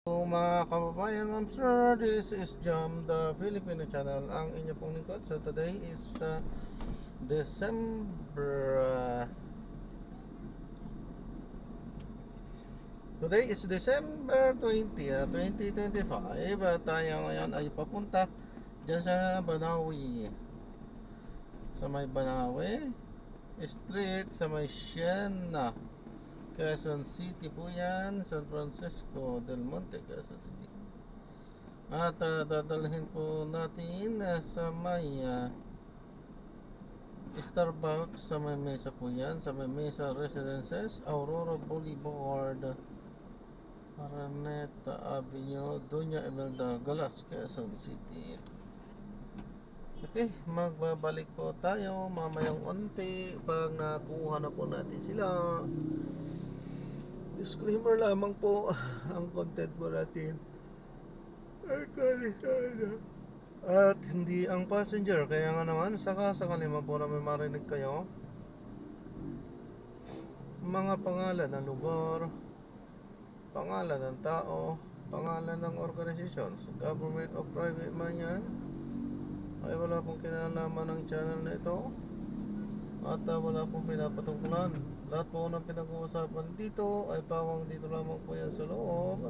So, mga kababayan, I'm sure this is Jam, the Filipino channel. Ang inyo pong lingkod. So today is December Today is December 20, 2025. At tayo ngayon ay papunta dyan sa Banawi. Sa may Banawi Street, sa may Siena, Quezon City po yan. San Francisco del Monte, Quezon City. At dadalhin po natin sa may Starbucks sa may mesa po yan. Sa may mesa Residences, Aurora Boulevard, Araneta Avenue, Doña Imelda Galas, Quezon City. Okay, magbabalik po tayo mamayang unti pag nakuha na po natin sila. Disclaimer lamang po, ang content po natin ay kalisada at hindi ang passenger. Kaya nga naman, sakali man po na may marinig kayo mga pangalan ng lugar, pangalan ng tao, pangalan ng organisasyon, government o private man yan, ay wala pong kinalaman ng channel na ito. At wala pong pinapatungkulan. Lahat po ng pinag-uusapan dito ay pawang dito lamang po yan sa loob.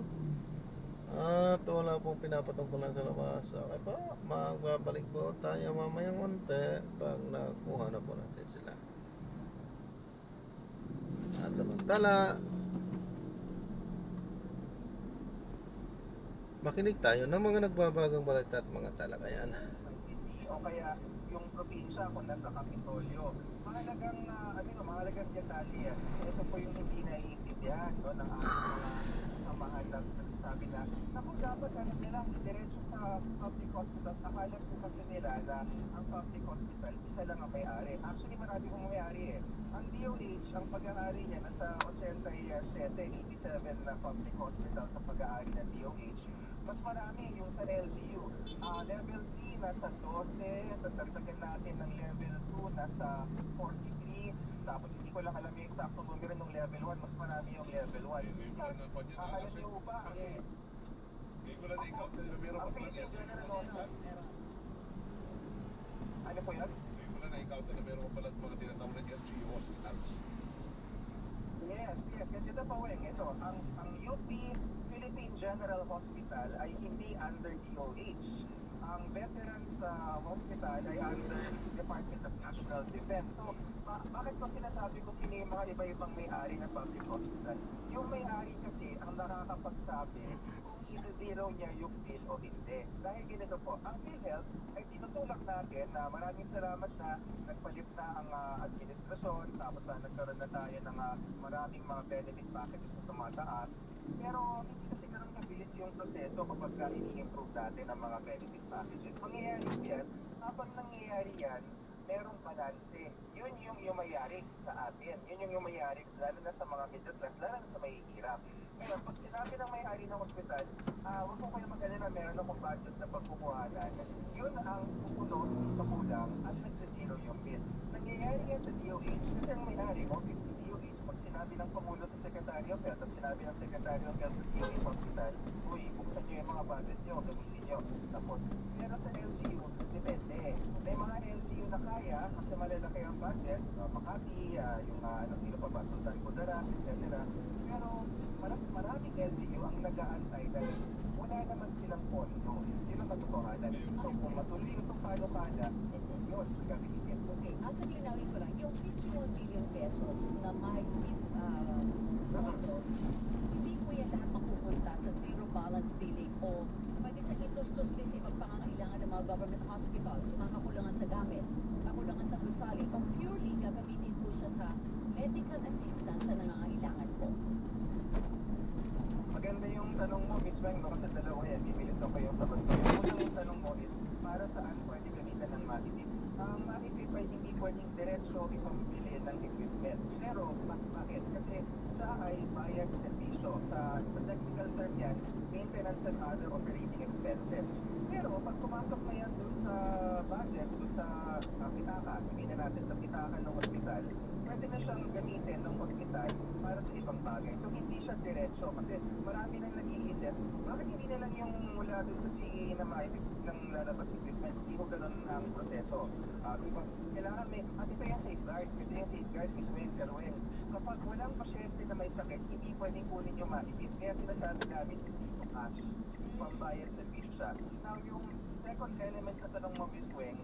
At wala pong pinapatungkulan sa labas. Okay po, magbabalik po tayo mamayang unti pag nakuha na po natin sila. At samantala, makinig tayo ng mga nagbabagang balita at mga talakayan. O kaya yung probinsya kung nasa Kapitolyo. Mahalagang detalye yan. Ito po yung hindi naiintindihan ng ating mga samahan na nagsasabi na kung dapat nila diretso sa public hospital. Akala po kasi nila na ang public hospital isa lang ang may-ari. Actually marami pong may-ari eh. Ang DOH, ang pag-aari niya nasa 87 na public hospital sa pag-aari ng DOH. Mas marami yung sa LGU. Level 3 nasa 12, tatagdagan natin ng level 2 nasa 43, tapos hindi ko lang alam yung exact numero ng level 1, mas marami yung level 1. Alam niyo ba? Hindi ko lang ikaw sa numero pa lang yan. Ano po yan? Hindi ko lang na ikaw sa numero pa lang mga tinatawag na LGU hospitals. Yes. Kasi ito pa ito, ang UP Philippine General Hospital ay hindi under DOH. Ang Veterans Hospital ay under Department of National Defense. So, bakit ko sinasabi ko sino yung mga iba-ibang may-ari ng public hospital? Yung may-ari kasi ang nakakapagsabi kung i-zero niya yung bill o hindi. Dahil ganito po, ang PhilHealth ay tinutulak natin na maraming salamat na nagpalit na ang administrasyon, tapos nagkaroon na tayo ng maraming mga benefit packages na tumataas. Pero hindi kasi ganun kabilis yung proseso kapag i-improve natin ang mga benefit packages. Mangyayari yan, habang nangyayari yan, merong balanse. Yun yung yumayari sa atin. Yun yung yumayari lalo na sa mga middle class, lalo na sa mahihirap. Ngayon, pag sinabi ng may-ari ng ospital, huwag ko kayo mag-alala, meron akong budget na pagkukuhanan. Yun ang kukulo sa kulang at nagsa-zero yung bill. Nangyayari yan sa DOH kasi ang may-ari, office ng DOH, pag sinabi ng Pangulo sa Secretary of Health at sinabi ng Secretary of Health sa DOH Hospital, uy, buksan nyo yung mga budget nyo, gamitin nyo. Tapos, pero sa LGU, depende. May mga LGU na kaya, kasi malalaki ang budget, Makati, sino pa ba, Sultan Kudarat, etc. Pero, maraming LGU ang nag-aantay dahil wala naman silang pondo. Yun ang katotohanan. So, kung matuloy itong palo-pala, yun, gamitin. Okay, at linawin ko lang, yung 51 billion pesos na may pondo, hindi po yan lahat mapupunta sa zero balance billing o pwede sa itustos din sa ibang pangangailangan ng mga government hospitals, mga kakulangan sa gamit, kakulangan sa gusali, o purely gagamitin po siya sa medical assistance na nangangailangan po. Maganda yung tanong mo, Miss Weng, kasi dalawa yan, bibilit ako yung sagot ko. Yung tanong mo is, para saan pwede gamitan ng MAHITIP? Ang MAHITIP ay hindi pwedeng diretso ipambili ng equipment. Pero, bakit? Kasi siya ay bayad servisyo. Sa technical term yan, maintenance and other operating expenses. Pero, pag pumasok na yan dun sa budget, dun sa pitaka, sabihin na natin sa pitaka ng hospital, pwede na siyang gamitin ng hospital para sa ibang bagay. So, hindi siya diretso kasi marami nang nag-iisip, bakit hindi na lang yung mula doon sa CA na maipit ng lalabas equipment, hindi ko ganun ang proseso. Diba, kailangan may, at ito yung safeguard, mismo yung Kerwin. Kapag walang pasyente na may sakit, hindi pwedeng kunin yung maipit. Kaya sinasabi namin, yung cash, pambayad sa visa. Now, yung second element sa tanong mo, Miss Weng,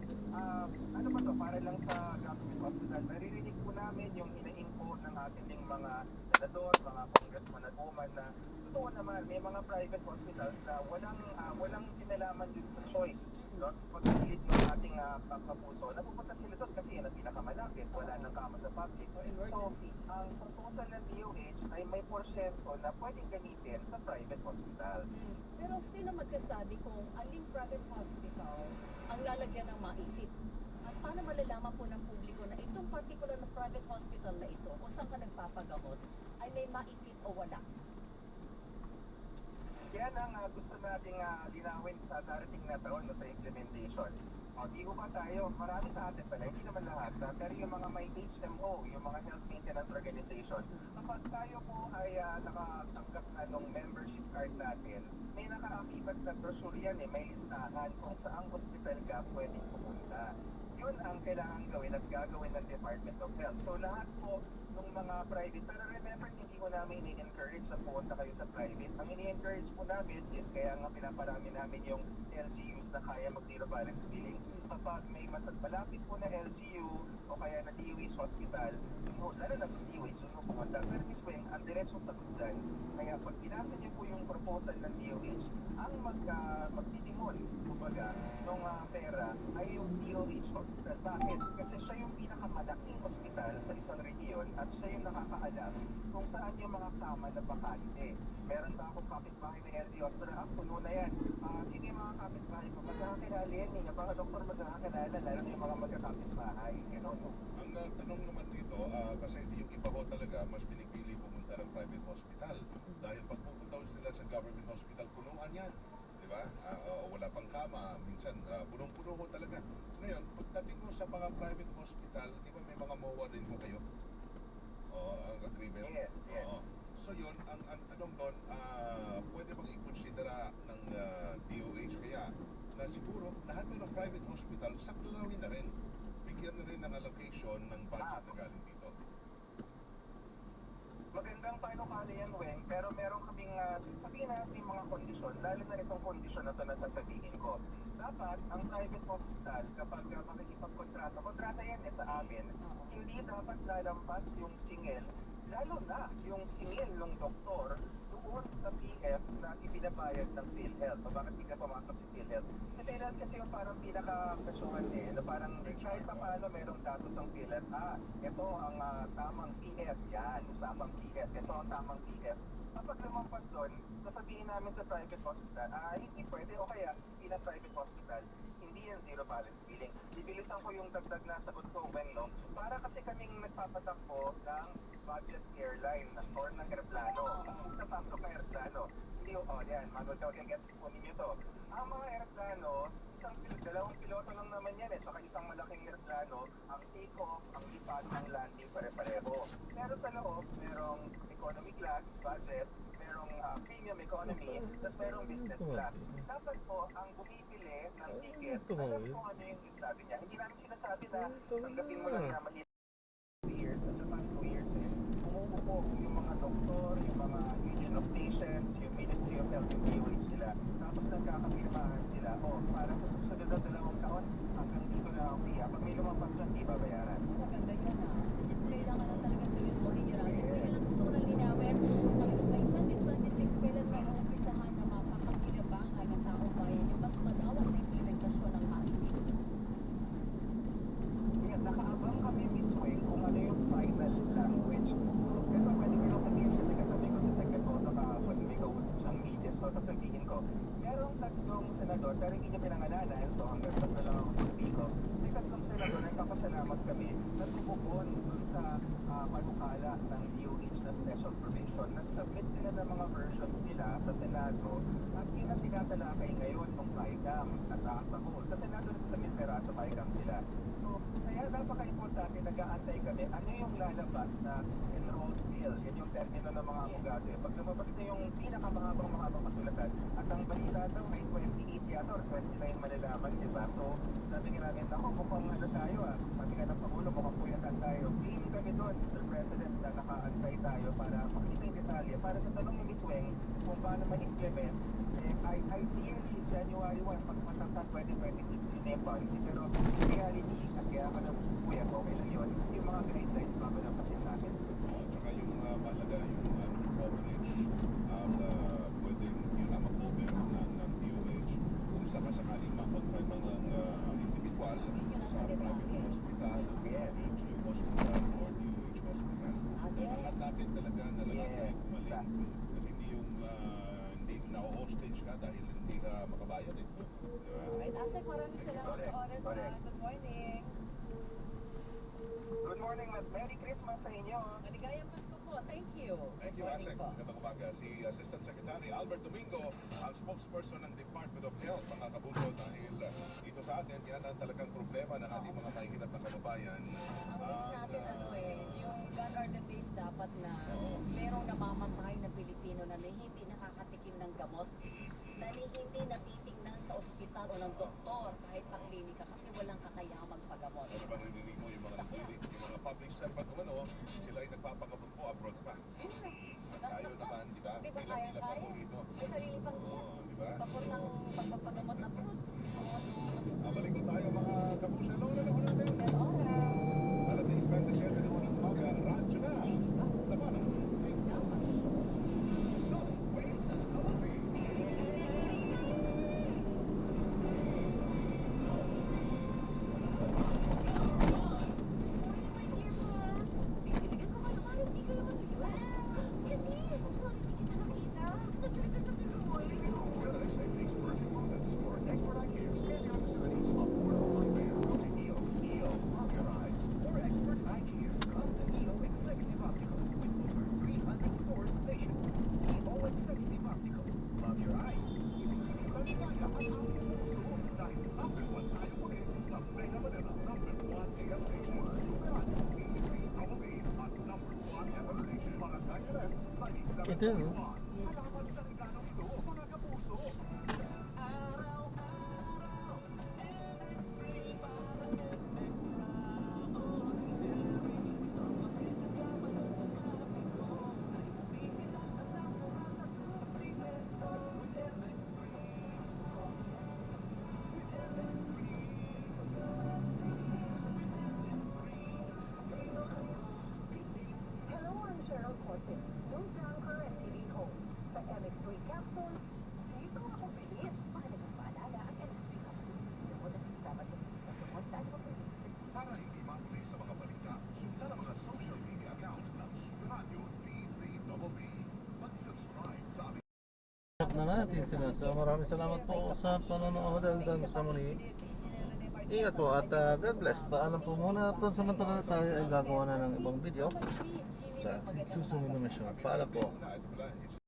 ano ba to, para lang sa government hospital, naririnig po namin yung hinahinpo ng ating mga senador, mga congressman at woman na totoo naman, may mga private hospitals na walang kinalaman dun sa choice. No? Pagkakilit ng ating pagkapuso, napupunta sila doon kasi yan ang pinakamalapit, wala nang kama sa public. So, ang proposal ng DOH ay may porsyento na pwedeng gamitin sa private hospital. Pero sino magsasabi kung aling private hospital ang lalagyan ng maipit? At paano malalaman po ng publiko na itong particular na private hospital na ito kung saan ka nagpapagamot ay may maipit o wala? Yan ang gusto nating linawin sa darating na taon sa implementation. Di ko ba tayo, marami sa atin pala, hindi naman lahat, pero yung mga may HMO, yung mga Health Maintenance Organization, kapag tayo po ay nakatanggap na ng membership card natin, may nakaakibat na brochure yan may listahan kung saang hospital ka pwedeng pumunta. Yun ang kailangan gawin at gagawin ng Department of Health. So lahat po ng mga private, pero remember, hindi ko namin i-encourage na pumunta kayo sa private. Ang ini-encourage po namin is kaya nga pinaparami namin yung LGUs na kaya mag-zero balance billing. Kapag may malapit po na LGU o kaya na DOH hospital, lalo na sa DOH, mo pumunta. Pero Miss Weng, ang diretsong sagot dyan. Kaya pag binasa niyo po yung proposal ng DOH, ang magtitimon, kumbaga, ng pera ay yung DOH hospital. Bakit? Kasi siya yung pinakamalaking hospital sa isang rehiyon at siya yung nakakaalam kung saan yung mga kama na bakante. Meron ba akong kapitbahay na LGU hospital? Puno na yan. Sino yung mga kapitbahay ko? Magkakakilala yan eh. Baka doktor magkakakilala, lalo na yung mga magkakapitbahay. Ganon. Ang tanong naman dito, kasi yung iba ko talaga mas pinipili pumunta ng private hospital. Dahil pag pupunta sila sa government hospital, punuan yan. Di ba? Wala pang kama, minsan punong-puno ko talaga. Ngayon, pagdating mo sa mga private hospital, di ba may mga MOA din po kayo? Ang agreement? Yes, yes. Oo. So yun, ang tanong doon, pwede bang i-considera ng DOH kaya na siguro lahat ng private hospital, saklawin na rin. Bigyan na rin ng allocation ng budget na galing dito. Magandang panukala yan, Weng, pero meron kaming sabihin natin yung mga kondisyon, lalo na itong kondisyon na ito na sasabihin ko. Dapat, ang private hospital, kapag kontrata yan sa amin, hindi dapat lalampas yung singil, lalo na yung singil ng doktor doon sa PF na ibinabayad ng PhilHealth. O bakit hindi ka pumasok sa PhilHealth? Sa PhilHealth kasi yung parang pinaka-kasuhan na parang kahit pa paano merong datos ng PhilHealth. Ito ang tamang PF. Yan, tamang PF. Ito ang tamang PF. Kapag lumampas doon, sasabihin namin sa private hospital, hindi pwede o kaya private hospital, hindi yan zero balance billing. Bibilisan ko yung dagdag na sagot ko, Weng, no? Para kasi kaming nagpapatakbo ng budget airline or ng aeroplano. Kung napasok ng aeroplano, hindi yan, manual daw, get po ninyo to. Ang mga aeroplano, dalawang piloto lang naman yan saka isang malaking aeroplano, ang take-off, ang lipat, ang landing, pare-pareho. Pero sa loob, merong economy class, budget, merong premium economy, tapos merong business class. Dapat po, ang bumibili ng ticket, alam po ano yung sabi niya. Hindi namin sinasabi na tanggapin mo lang na maliit 2 years, at saka 2 years umuupo yung mga doktor, yung mga union of patients, yung Ministry of Health, yung DOH sila. Tapos nagkakapirmahan sila, para sa susunod na 2 taon, hanggang dito na ang piya. Pag may lumampas dyan, di babayaran. Maganda yun Kailangan na talaga gawin mo rin yun. Kaya lang gusto ko na linawin, by 2026, kailan may umpisahan na mapapakinabangan ng taong bayan yung mas malawak na implementasyon ng maipit? Yes, nakaabang kami mismo kung ano yung final language. Pero pwede ko lang sabihin kasi katabi ko sa Secretary kahapon, may kausap siyang media. So, sasabihin ko, merong tatlong senador, pero hindi niya pinangalanan, so hanggang tatlo lang ako ko. May tatlong senador, nagpapasalamat kami na tumugon dun sa panukala ng DOH na special provision. Nag-submit sila ng mga versions nila sa Senado at yun ang tinatalakay ngayon ng PICAM at ako. Sa Senado nag-submit pero sa PICAM sila. So, kaya napaka-importante, nag-aantay kami ano yung lalabas na enrolled bill. Yan yung termino ng mga abogado. Pag lumabas na yung pinakamahabang kasulatan at yata or 29 malalaman, di ba? So, sabi nga namin, ako, mukhang ano tayo sabi nga ng Pangulo, mukhang puyatan tayo. Team kami doon, Mr. President, na naka-antay tayo para makita yung detalye, para sa tanong ni Ms. Weng kung paano ma-implement. Ideally, January 1, pag matangka 2026 na yung policy, pero reality, at kaya ka na kuya, okay lang yun. Yung mga guidelines, bago na pasin natin. Tsaka yung mahalaga yung coverage ang pwedeng yun ang makover ng DOH kung sakasakaling makonfirm ng individual sa private hospital, Yes. HU hospital or DOH hospital. Kailangan natin talaga na lalaki kumaling at hindi yung hindi na-hostage ka dahil hindi ka makabayad eh. Diba? Alright, Asek, maraming salamat sa oras. Correct. Good morning. Good morning, Mas. Merry Christmas sa inyo. Maligayang Pasko po. Thank you. Thank you, Good morning Asek. po. Magandang umaga. Si Assistant Secretary Albert Domingo, ang spokesperson ng Department of Health, mga kabuso, dahil dito sa atin, yan ang talagang problema ng ating mga mahihirap na kababayan. Ang wish natin yung God are the days dapat na merong namamatay na Pilipino na hindi nakakatikim ng gamot, na hindi natitignan sa ospital o ng doktor kahit sa klinika kasi walang kakayang magpagamot. Ano ba narinig mo yung mga nagdilig, yung mga public servant umano, sila ay nagpapagamot po abroad pa. At tayo naman, di ba? Di ba Bilang kaya? ako dito. May sarili pang Oo, di ba? papor ng pagpapagamot na po. Balik ko tayo mga kabuso. Hello, ano ko natin? Pero oras. Alas 6:27 ng unang umaga, radyo na. Laban ang Ito yun. Hello, I'm Cheryl Cortes, news anchor and TV host sa MX3 Capsule. Dito ako bilis. Mahalagang paalala ang MX3 Capsule. Tungkol na dapat sa tungkol sa pag-ibig. para hindi mapuli sa mga balita, sundan ang mga social media accounts ng Radio D3BB. Mag-subscribe sa aming Na natin sila. So maraming salamat po sa panonood hanggang sa muli. Ingat po at God bless. Paalam po muna at samantala tayo ay gagawa na ng ibang video sa susunod na mission. Paalam po. ito pala, it's